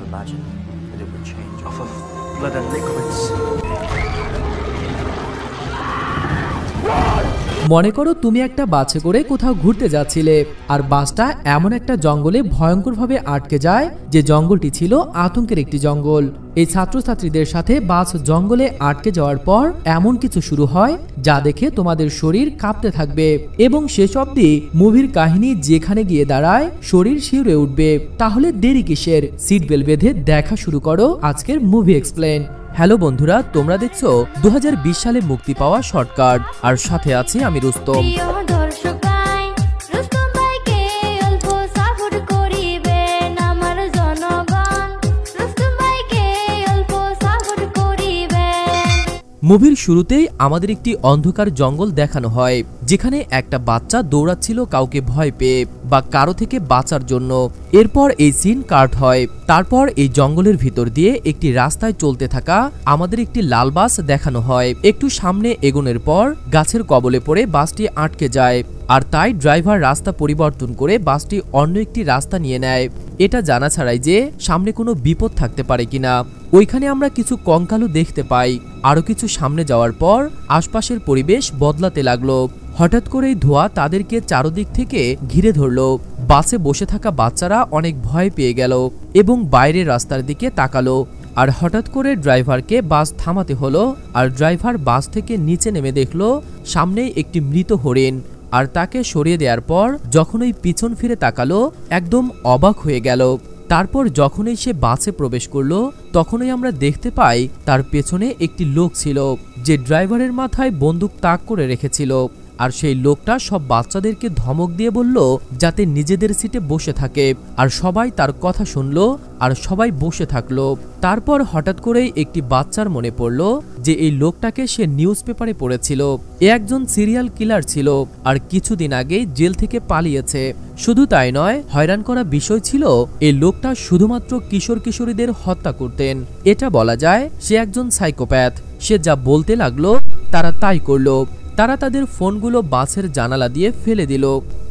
imagine that it would change off of blood and liquids. মনে করো তুমি একটা বাসে করে কোথাও ঘুরতে যাচ্ছিলে আর বাসটা এমন একটা জঙ্গলে ভয়ঙ্করভাবে আটকে যায় যে জঙ্গলটি ছিল আতঙ্কের একটি জঙ্গল। এই ছাত্রছাত্রীদের সাথে বাস জঙ্গলে আটকে যাওয়ার পর এমন কিছু শুরু হয় যা দেখে তোমাদের শরীর কাঁপতে থাকবে এবং শেষ অবধি মুভির কাহিনী যেখানে গিয়ে দাঁড়ায় শরীর শিউরে উঠবে। তাহলে দেরি কিসের, সিট বেল্ট বেঁধে দেখা শুরু করো আজকের মুভি এক্সপ্লেন। হ্যালো বন্ধুরা, তোমরা দেখছো 2020 সালে মুক্তি পাওয়া শর্টকাট, আর সাথে আছি আমি রুস্তম। মুভির শুরুতেই আমাদের একটি অন্ধকার জঙ্গল দেখানো হয় যেখানে একটা বাচ্চা দৌড়াচ্ছিল কাউকে ভয় পেয়ে বা কারো থেকে বাঁচার জন্য। এরপর এই সিন কাট হয়। তারপর এই জঙ্গলের ভিতর দিয়ে একটি রাস্তায় চলতে থাকা আমাদের একটি লাল বাস দেখানো হয়। একটু সামনে এগোনোর পর গাছের কবলে পড়ে বাসটি আটকে যায়, আর তাই ড্রাইভার রাস্তা পরিবর্তন করে বাসটি অন্য একটি রাস্তা নিয়ে নেয়, এটা জানা ছাড়াই যে সামনে কোনো বিপদ থাকতে পারে কিনা। ওইখানে আমরা কিছু কঙ্কালও দেখতে পাই। আরো কিছু সামনে যাওয়ার পর আশপাশের পরিবেশ বদলাতে লাগলো। হঠাৎ করেই ধোঁয়া তাদেরকে চারদিক থেকে ঘিরে ধরলো। বাসে বসে থাকা বাচ্চারা অনেক ভয় পেয়ে গেল এবং বাইরের রাস্তার দিকে তাকালো। আর হঠাৎ করে ড্রাইভারকে বাস থামাতে হলো, আর ড্রাইভার বাস থেকে নিচে নেমে দেখলো সামনেই একটি মৃত হরিণ। আর তাকে সরিয়ে দেওয়ার পর যখনই পিছন ফিরে তাকালো একদম অবাক হয়ে গেল। তারপর যখনই সে বাসে প্রবেশ করলো তখনই আমরা দেখতে পাই তার পেছনে একটি লোক ছিল যে ড্রাইভারের মাথায় বন্দুক তাক করে রেখেছিল। আর সেই লোকটা সব বাচ্চাদেরকে ধমক দিয়ে বলল যাতে নিজেদের সিটে বসে থাকে, আর সবাই তার কথা শুনলো আর সবাই বসে থাকলো। তারপর হঠাৎ করেই একটি বাচ্চার মনে পড়ল যে এই লোকটাকে সে নিউজ পেপারে পড়েছিল। এ একজন সিরিয়াল কিলার ছিল আর কিছুদিন আগেই জেল থেকে পালিয়েছে। শুধু তাই নয়, হয়রান করা বিষয় ছিল এই লোকটা শুধুমাত্র কিশোর কিশোরীদের হত্যা করতেন। এটা বলা যায় সে একজন সাইকোপ্যাথ। সে যা বলতে লাগলো তারা তাই করলো। তারা তাদের ফোনগুলো বাসের জানালা দিয়ে ফেলে দিল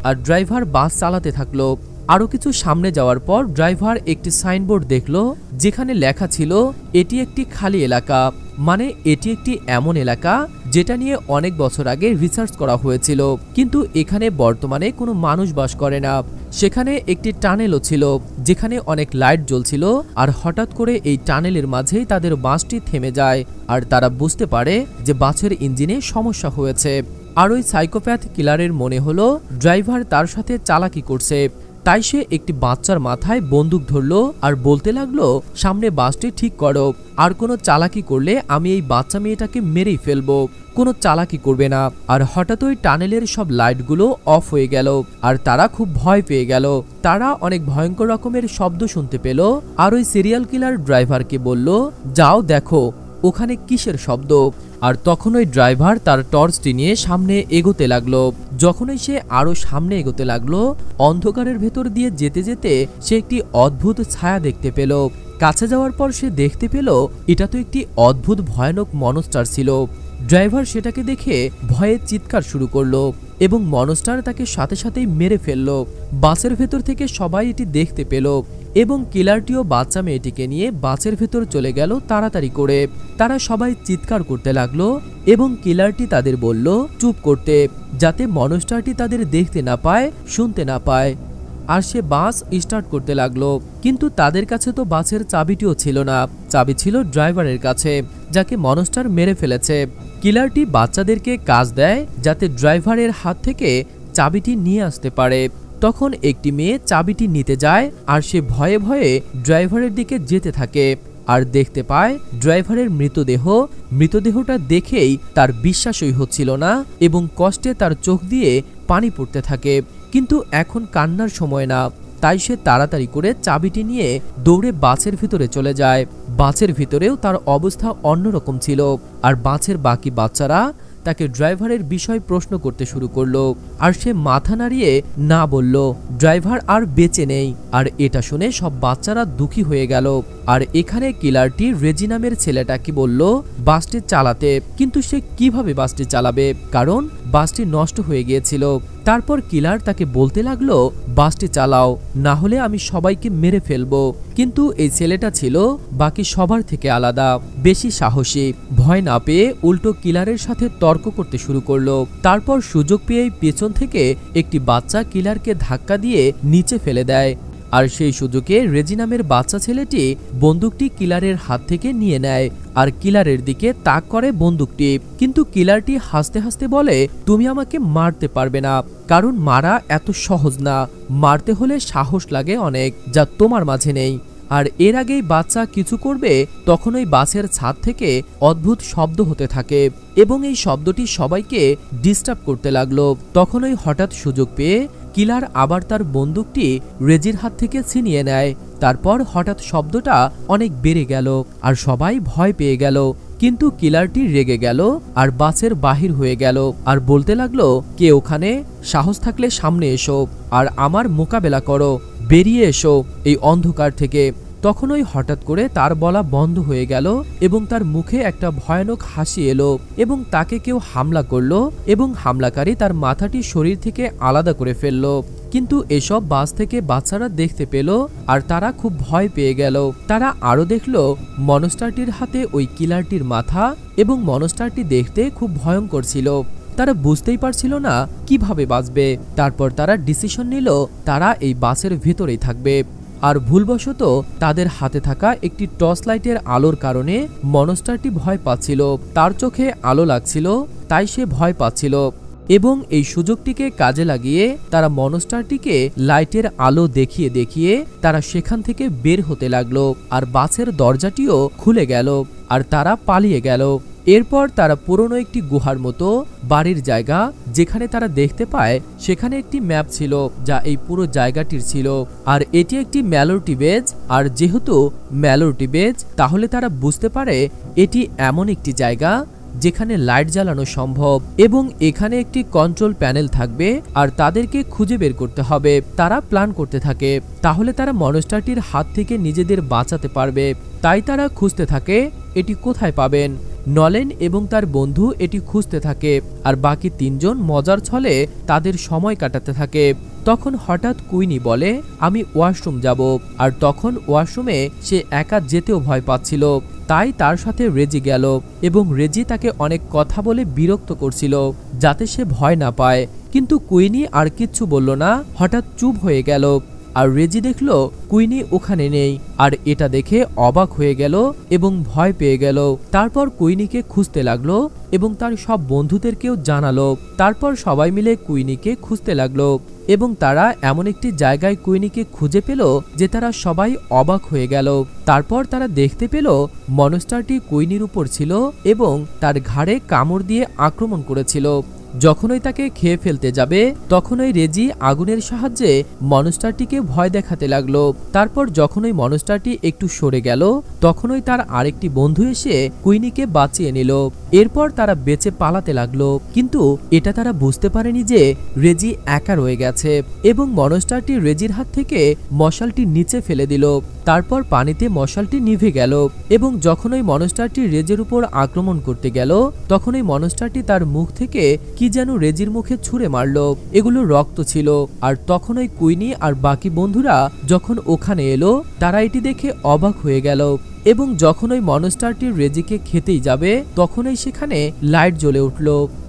আর ড্রাইভার বাস চালাতে থাকলো। আরো কিছু সামনে যাওয়ার পর ড্রাইভার একটি সাইনবোর্ড দেখলো যেখানে লেখা ছিল এটি একটি খালি এলাকা, মানে এটি একটি এমন এলাকা যেটা নিয়ে অনেক বছর আগে রিসার্চ করা হয়েছিল, কিন্তু এখানে বর্তমানে কোনো মানুষ বাস করে না। সেখানে একটি টানেলও ছিল যেখানে অনেক লাইট জ্বলছিল, আর হঠাৎ করে এই টানেলের মাঝেই তাদের বাসটি থেমে যায় আর তারা বুঝতে পারে যে বাসের ইঞ্জিনে সমস্যা হয়েছে। আর ওই সাইকোপ্যাথ কিলারের মনে হলো ড্রাইভার তার সাথে চালাকি করছে, তাই সে একটি বাচ্চার মাথায় বন্দুক ধরলো আর বলতে লাগলো সামনে বাসটি ঠিক করো, আর কোনো চালাকি করলে আমি এই বাচ্চা মেয়েটাকে মেরেই ফেলবো, কোনো চালাকি করবে না। আর হঠাৎ ওই টানেলের সব লাইটগুলো অফ হয়ে গেল আর তারা খুব ভয় পেয়ে গেল। তারা অনেক ভয়ঙ্কর রকমের শব্দ শুনতে পেল আর ওই সিরিয়াল কিলার ড্রাইভারকে বলল যাও দেখো ওখানে কিসের শব্দ। আর তখন ওই ড্রাইভার তার টর্চটি নিয়ে সামনে এগোতে লাগলো। যখনই সে আরো সামনে এগোতে লাগলো অন্ধকারের ভেতর দিয়ে যেতে যেতে সে একটি অদ্ভুত ছায়া দেখতে পেল। কাছে যাওয়ার পর সে দেখতে পেল এটা তো একটি অদ্ভুত ভয়ানক মনস্টার ছিল। ড্রাইভার সেটাকে দেখে ভয়ে চিৎকার শুরু করলো এবং মনস্টার তাকে সাথে সাথেই মেরে ফেললো। বাসের ভেতর থেকে সবাই এটি দেখতে পেল এবং কিলারটিও বাচ্চা মেয়েটিকে নিয়ে বাসের ভেতর চলে গেল তাড়াতাড়ি করে। তারা সবাই চিৎকার করতে লাগলো এবং কিলারটি তাদের বলল চুপ করতে, যাতে মনস্টারটি তাদের দেখতে না পায়, শুনতে না পায়। আর সে বাস স্টার্ট করতে লাগলো, কিন্তু তাদের কাছে তো বাসের চাবিটিও ছিল না। চাবি ছিল ড্রাইভারের কাছে যাকে মনস্টার মেরে ফেলেছে। কিলারটি বাচ্চাদেরকে কাজ দেয় যাতে ড্রাইভারের হাত থেকে চাবিটি নিয়ে আসতে পারে। তখন একটি মেয়ে চাবিটি নিতে যায় আর সে ভয়ে ভয়ে ড্রাইভারের দিকে যেতে থাকে আর দেখতে পায় ড্রাইভারের মৃতদেহটা দেখেই তার বিশ্বাসই হচ্ছিল না এবং কষ্টে তার চোখ দিয়ে পানি পড়তে থাকে। কিন্তু এখন কান্নার সময় না, তাই সে তাড়াতাড়ি করে চাবিটি নিয়ে দৌড়ে বাসের ভিতরে চলে যায়। বাসের ভিতরেও তার অবস্থা অন্যরকম ছিল আর বাসের বাকি বাচ্চারা তাকে ড্রাইভারের বিষয় প্রশ্ন করতে শুরু করলো আর সে মাথা নাড়িয়ে না বলল ড্রাইভার আর বেঁচে নেই। আর এটা শুনে সব বাচ্চারা দুঃখী হয়ে গেল। আর এখানে কিলারটি রেজি নামের ছেলেটাকে বলল বাসটি চালাতে, কিন্তু সে কিভাবে বাসটি চালাবে, কারণ বাসটি নষ্ট হয়ে গিয়েছিল। তারপর কিলার তাকে বলতে লাগলো, বাসটি চালাও, না হলে আমি সবাইকে মেরে ফেলবো। কিন্তু এই ছেলেটা ছিল বাকি সবার থেকে আলাদা, বেশি সাহসী। ভয় না পেয়ে উল্টো কিলারের সাথে তর্ক করতে শুরু করলো। তারপর সুযোগ পেয়ে পেছন থেকে একটি বাচ্চা কিলারকে ধাক্কা দিয়ে নিচে ফেলে দেয়। আর সেই সুযোগে রেজি নামের বাচ্চা ছেলেটি বন্দুকটি কিলারের হাত থেকে নিয়ে নেয় আর কিলারের দিকে তাক করে বন্দুকটি। কিন্তু কিলারটি হাসতে হাসতে বলে, তুমি আমাকে মারতে পারবে না, কারণ মারা এত সহজ না, মারতে হলে সাহস লাগে অনেক, যা তোমার মাঝে নেই। আর এর আগেই বাচ্চা কিছু করবে তখন ওই বাসের ছাদ থেকে অদ্ভুত শব্দ হতে থাকে এবং এই শব্দটি সবাইকে ডিস্টার্ব করতে লাগলো। তখন ওই হঠাৎ সুযোগ পেয়ে কিলার আবার তার বন্দুকটি রেজির হাত থেকে ছিনিয়ে নেয়। তারপর হঠাৎ শব্দটা অনেক বেড়ে গেল আর সবাই ভয় পেয়ে গেল। কিন্তু কিলারটি রেগে গেল আর বাসের বাহির হয়ে গেল আর বলতে লাগলো, কে ওখানে? সাহস থাকলে সামনে এসো আর আমার মোকাবেলা করো, বেরিয়ে এসো এই অন্ধকার থেকে। তখন ওই হঠাৎ করে তার বলা বন্ধ হয়ে গেল এবং তার মুখে একটা ভয়ানক হাসি এলো এবং তাকে কেউ হামলা করলো এবং হামলাকারী তার মাথাটি শরীর থেকে আলাদা করে ফেললো। কিন্তু এসব বাস থেকে বাচ্চারা দেখতে পেল আর তারা খুব ভয় পেয়ে গেল। তারা আরো দেখলো মনস্টারটির হাতে ওই কিলারটির মাথা এবং মনস্টারটি দেখতে খুব ভয়ঙ্কর ছিল। তারা বুঝতেই পারছিল না কিভাবে বাঁচবে। তারপর তারা ডিসিশন নিল তারা এই বাসের ভেতরেই থাকবে। আর ভুলবশত তাদের হাতে থাকা একটি টর্চ লাইটের আলোর কারণে মনস্টারটি ভয় পাচ্ছিল, তার চোখে আলো লাগছিল, তাই সে ভয় পাচ্ছিল। এবং এই সুযোগটিকে কাজে লাগিয়ে তারা মনস্টারটিকে লাইটের আলো দেখিয়ে দেখিয়ে তারা সেখান থেকে বের হতে লাগলো আর বাসের দরজাটিও খুলে গেল আর তারা পালিয়ে গেল। এরপর তারা পুরনো একটি গুহার মতো বাড়ির জায়গা যেখানে তারা দেখতে পায় সেখানে একটি ম্যাপ ছিল যা এই পুরো জায়গাটির ছিল। আর এটি একটি ম্যালোরিটি বেজ, আর যেহেতু ম্যালোরিটি বেজ তাহলে তারা বুঝতে পারে এটি এমন একটি জায়গা যেখানে লাইট জ্বালানো সম্ভব এবং এখানে একটি কন্ট্রোল প্যানেল থাকবে আর তাদেরকে খুঁজে বের করতে হবে। তারা প্ল্যান করতে থাকে তাহলে তারা মনস্টারটির হাত থেকে নিজেদের বাঁচাতে পারবে। তাই তারা খুঁজতে থাকে এটি কোথায় পাবেন। নলেন এবং তার বন্ধু এটি খুঁজতে থাকে আর বাকি তিনজন মজার ছলে তাদের সময় কাটাতে থাকে। তখন হঠাৎ কুইনি বলে, আমি ওয়াশরুম যাব। আর তখন ওয়াশরুমে সে একা যেতেও ভয় পাচ্ছিল, তাই তার সাথে রেজি গেল এবং রেজি তাকে অনেক কথা বলে বিরক্ত করছিল যাতে সে ভয় না পায়। কিন্তু কুইনি আর কিচ্ছু বলল না, হঠাৎ চুপ হয়ে গেল। আর রেজি দেখল কুইনি ওখানে নেই আর এটা দেখে অবাক হয়ে গেল এবং ভয় পেয়ে গেল। তারপর কুইনিকে খুঁজতে লাগলো এবং তার সব বন্ধুদেরকেও জানালো। তারপর সবাই মিলে কুইনিকে খুঁজতে লাগলো এবং তারা এমন একটি জায়গায় কুইনিকে খুঁজে পেল যে তারা সবাই অবাক হয়ে গেল। তারপর তারা দেখতে পেল মনস্টারটি কুইনির উপর ছিল এবং তার ঘাড়ে কামড় দিয়ে আক্রমণ করেছিল। যখনই তাকে খেয়ে ফেলতে যাবে তখনই রেজি আগুনের সাহায্যে মনস্টারটিকে ভয় দেখাতে লাগলো। তারপর যখনই মনস্টারটি একটু সরে গেল তখনই তার আরেকটি বন্ধু এসে কুইনিকে বাঁচিয়ে নিল। এরপর তারা বেঁচে পালাতে লাগলো, কিন্তু এটা তারা বুঝতে পারেনি যে রেজি একা রয়ে গেছে এবং মনস্টারটি রেজির হাত থেকে মশালটি নিচে ফেলে দিল। তারপর পানিতে মশালটি নিভে গেল এবং যখন ওই মনস্টারটি রেজের উপর আক্রমণ করতে গেল তখন ওই মনস্টারটি তার মুখ থেকে কি যেন রেজির মুখে ছুঁড়ে মারল। এগুলো রক্ত ছিল। আর তখন ওই কুইনি আর বাকি বন্ধুরা যখন ওখানে এলো তারা এটি দেখে অবাক হয়ে গেল এবং যখন ওই মনস্টারটি রেজিকে খেতেই যাবে তখনই সেখানে লাইট জ্বলে উঠল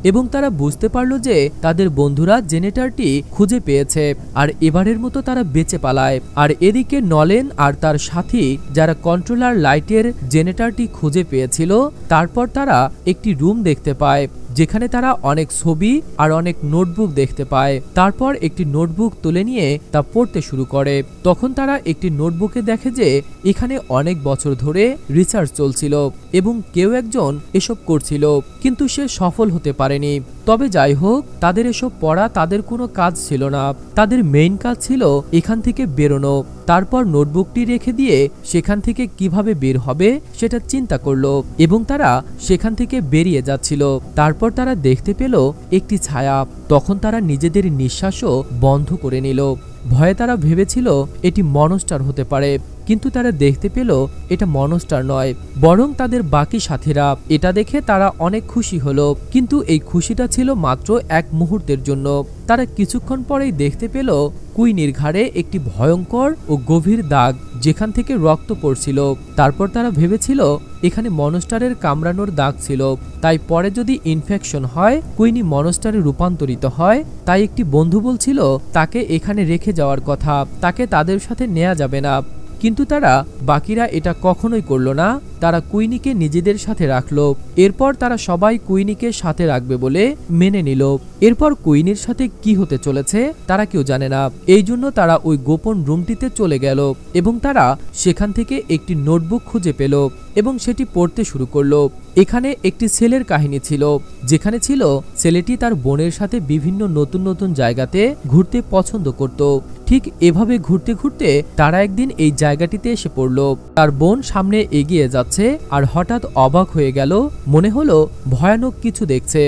এবং তারা বুঝতে পারল যে তাদের বন্ধুরা জেনারেটরটি খুঁজে পেয়েছে আর এবারের মতো তারা বেঁচে পালায়। আর এদিকে নলেন আর তার সাথী যারা কন্ট্রোলার লাইটের জেনারেটরটি খুঁজে পেয়েছিল তারপর তারা একটি রুম দেখতে পায় যেখানে তারা অনেক ছবি আর অনেক নোটবুক দেখতে পায়। তারপর একটি নোটবুক তুলে নিয়ে তা পড়তে শুরু করে। তখন তারা একটি নোটবুকে দেখে যে এখানে অনেক বছর ধরে রিসার্চ চলছিল এবং কেউ একজন এসব করছিল, কিন্তু সে সফল হতে পারেনি। তবে যাই হোক, তাদের এসব পড়া তাদের কোনো কাজ ছিল না। তাদের মেইন কাজ ছিল এখান থেকে বেরোনো। তারপর নোটবুকটি রেখে দিয়ে সেখান থেকে কিভাবে বের হবে সেটা চিন্তা করলো এবং তারা সেখান থেকে বেরিয়ে যাচ্ছিল। তারপর তারা দেখতে পেল একটি ছায়া। তখন তারা নিজেদের নিঃশ্বাসও বন্ধ করে নিল। ভয়ে তারা ভেবেছিল এটি মনস্টার হতে পারে। কিন্তু তারা দেখতে পেল এটা মনস্টার নয়, বরং তাদের বাকি সাথীরা। এটা দেখে তারা অনেক খুশি হলো, কিন্তু এই খুশিটা ছিল মাত্র এক মুহূর্তের জন্য। তারা কিছুক্ষণ পরেই দেখতে পেল কুইনির ঘাড়ে একটি ভয়ঙ্কর ও গভীর দাগ, যেখান থেকে রক্ত পড়ছিল। তারপর তারা ভেবেছিল এখানে মনস্টারের কামড়ানোর দাগ ছিল, তাই পরে যদি ইনফেকশন হয় কুইনি মনস্টারে রূপান্তরিত হয়। তাই একটি বন্ধু বলছিল তাকে এখানে রেখে যাওয়ার কথা, তাকে তাদের সাথে নেওয়া যাবে না। কিন্তু তারা বাকিরা এটা কখনোই করল না, তারা কুইনিকে নিজেদের সাথে রাখলো। এরপর তারা সবাই কুইনিকে সাথে রাখবে বলে মেনে নিল। এরপর কুইনির সাথে কি হতে চলেছে তারা কেউ জানে না, এই জন্য তারা ওই গোপন রুমটিতে চলে গেল এবং তারা সেখান থেকে একটি নোটবুক খুঁজে পেল এবং সেটি পড়তে শুরু করলো। এখানে একটি ছেলের কাহিনী ছিল, যেখানে ছিল ছেলেটি তার বোনের সাথে বিভিন্ন নতুন নতুন জায়গাতে ঘুরতে পছন্দ করত। ঠিক এভাবে ঘুরতে ঘুরতে তারা একদিন এই জায়গাটিতে এসে পড়ল। তার বোন সামনে এগিয়ে যাচ্ছে আর হঠাৎ অবাক হয়ে গেল, মনে হলো ভয়ানক কিছু দেখছে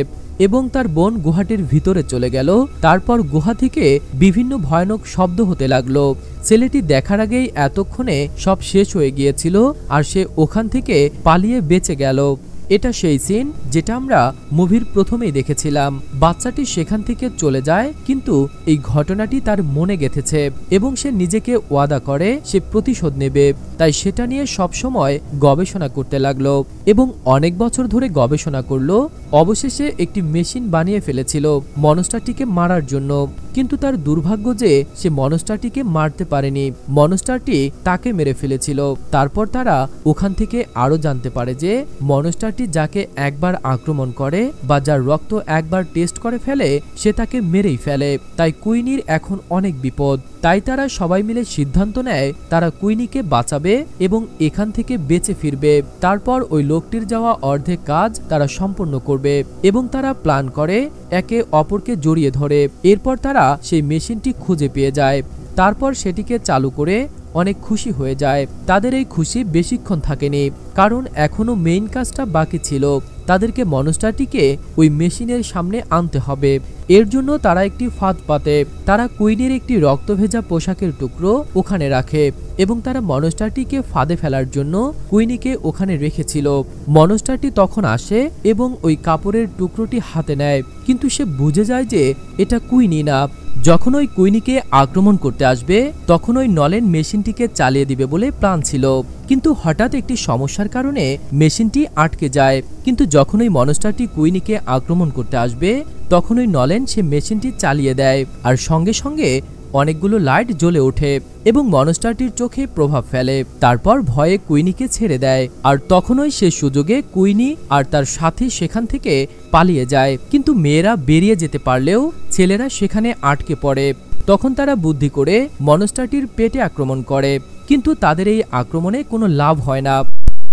এবং তার বোন গুহাটির ভিতরে চলে গেল। তারপর গুহা থেকে বিভিন্ন ভয়ানক শব্দ হতে লাগলো। ছেলেটি দেখার আগেই এতক্ষণে সব শেষ হয়ে গিয়েছিল আর সে ওখান থেকে পালিয়ে বেঁচে গেল। এটা সেই সিন যেটা আমরা মুভির প্রথমেই দেখেছিলাম। বাচ্চাটি সেখান থেকে চলে যায়, কিন্তু এই ঘটনাটি তার মনে গেঁথেছে এবং সে নিজেকে ওয়াদা করে সে প্রতিশোধ নেবে। তাই সেটা নিয়ে সব সময় গবেষণা করতে লাগলো এবং অনেক বছর ধরে গবেষণা করলো। অবশেষে একটি মেশিন বানিয়ে ফেলেছিল মনস্টারটিকে মারার জন্য, কিন্তু তার দুর্ভাগ্য যে সে মনস্টারটিকে মারতে পারেনি, মনস্টারটি তাকে মেরে ফেলেছিল। তারপর তারা ওখান থেকে আরো জানতে পারে যে মনস্টারটি যাকে একবার আক্রমণ করে বা যার রক্ত একবার টেস্ট করে ফেলে সে তাকে মেরেই ফেলে। তাই কুইনির এখন অনেক বিপদ। তাই তারা সবাই মিলে সিদ্ধান্ত নেয় তারা কুইনিকে বাঁচাবে এবং এখান থেকে বেঁচে ফিরবে। তারপর ওই লোকটির যাওয়া অর্ধেক কাজ তারা সম্পূর্ণ করবে এবং তারা প্ল্যান করে একে অপরকে জড়িয়ে ধরে। এরপর তারা সেই মেশিনটি খুঁজে পেয়ে যায়, তারপর সেটিকে চালু করে অনেক খুশি হয়ে যায়। তাদের এই খুশি বেশিক্ষণ থাকেনি, কারণ এখনো মেইন কাজটা বাকি ছিল। তাদেরকে মনস্টারটিকে ওই মেশিনের সামনে আনতে হবে। এর জন্য তারা একটি ফাঁদ পাতে। তারা কুইনের একটি রক্তভেজা পোশাকের টুকরো ওখানে রাখে এবং তারা মনস্টারটিকে ফাঁদে ফেলার জন্য কুইনিকে ওখানে রেখেছিল। মনস্টারটি তখন আসে এবং ওই কাপড়ের টুকরোটি হাতে নেয়, কিন্তু সে বুঝে যায় যে এটা কুইনি না। যখন ওই কুইনিকে আক্রমণ করতে আসবে তখন ওই নলেন মেশিনটিকে চালিয়ে দিবে বলে প্ল্যান ছিল, কিন্তু হঠাৎ একটি সমস্যার কারণে মেশিনটি আটকে যায়। কিন্তু যখন ওই মনস্টারটি কুইনিকে আক্রমণ করতে আসবে তখন ওই নলেন সে মেশিনটি চালিয়ে দেয় আর সঙ্গে সঙ্গে অনেকগুলো লাইট জ্বলে ওঠে এবং মনস্টারটির চোখে প্রভাব ফেলে। তারপর ভয়ে কুইনিকে ছেড়ে দেয় আর তখনই সে সুযোগে কুইনি আর তার সাথী সেখান থেকে পালিয়ে যায়। কিন্তু মেয়েরা বেরিয়ে যেতে পারলেও ছেলেরা সেখানে আটকে পড়ে। তখন তারা বুদ্ধি করে মনস্টারটির পেটে আক্রমণ করে, কিন্তু তাদের এই আক্রমণে কোনো লাভ হয় না।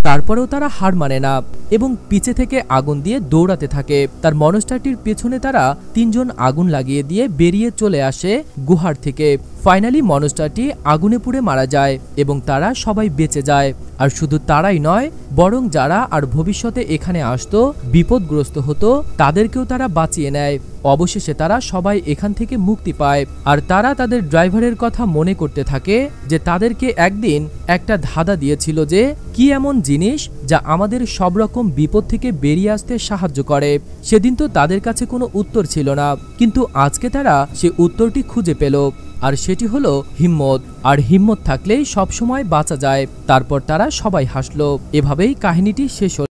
তারপরেও তারা হার মানে না এবং পিছে থেকে আগুন দিয়ে দৌড়াতে থাকে। তার মনস্টারটির পেছনে তারা তিনজন আগুন লাগিয়ে দিয়ে বেরিয়ে চলে আসে গুহার থেকে। ফাইনালি মনস্টারটি আগুনে পুড়ে মারা যায় এবং তারা সবাই বেঁচে যায়। আর শুধু তারাই নয়, বরং যারা আর ভবিষ্যতে এখানে আসতো বিপদগ্রস্ত হতো তাদেরকেও তারা বাঁচিয়ে নেয়। অবশেষে তারা সবাই এখান থেকে মুক্তি পায় আর তারা তাদের ড্রাইভারের কথা মনে করতে থাকে যে তাদেরকে একদিন একটা ধাঁধা দিয়েছিল যে কি এমন জিনিস যা আমাদের সব রকম বিপদ থেকে বেরিয়ে আসতে সাহায্য করে। সেদিন তো তাদের কাছে কোনো উত্তর ছিল না, কিন্তু আজকে তারা সে উত্তরটি খুঁজে পেল আর সেটি হলো হিম্মত। আর হিম্মত থাকলেই সবসময় বাঁচা যায়। তারপর তারা সবাই হাসলো। এভাবেই কাহিনীটি শেষ হলো।